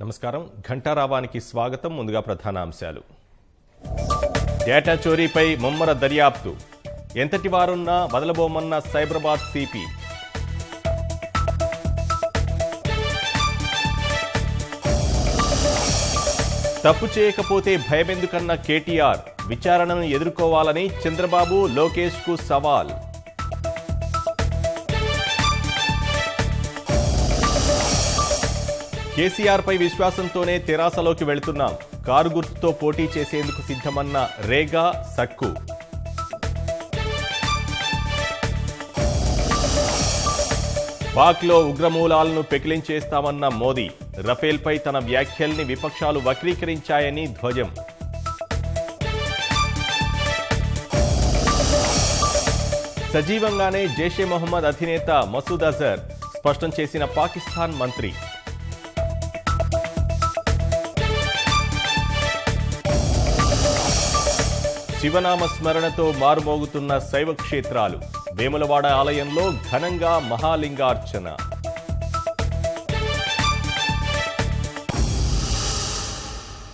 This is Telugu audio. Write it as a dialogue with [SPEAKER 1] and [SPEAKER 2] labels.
[SPEAKER 1] నమస్కారం ఘంటారావానికి స్వాగతం. ముందుగా ప్రధానాంశాలు. డేటా చోరీపై ముమ్మర దర్యాప్తు, ఎంతటి వారున్నా వదలబోమన్న సైబరాబాద్ సిపి. తప్పు చేయకపోతే భయమెందుకన్న కేటీఆర్, విచారణను ఎదుర్కోవాలని చంద్రబాబు లోకేష్కు సవాల్. కేసీఆర్ పై విశ్వాసంతోనే తెరాసలోకి వెళుతున్నాం, కారు గుర్తుతో పోటీ చేసేందుకు సిద్ధమన్న రేగా సక్కు. పాక్లో ఉగ్రమూలాలను పెకిలించేస్తామన్న మోదీ, రఫేల్పై తన వ్యాఖ్యల్ని విపక్షాలు వక్రీకరించాయని ధ్వజం. సజీవంగానే జైషే మొహమ్మద్ అధినేత మసూద్ అజర్ స్పష్టం చేసిన పాకిస్తాన్ మంత్రి. శివనామ స్మరణతో మారుమోగుతున్న శైవ క్షేత్రాలు, వేములవాడ ఆలయంలో ఘనంగా మహాలింగార్చన.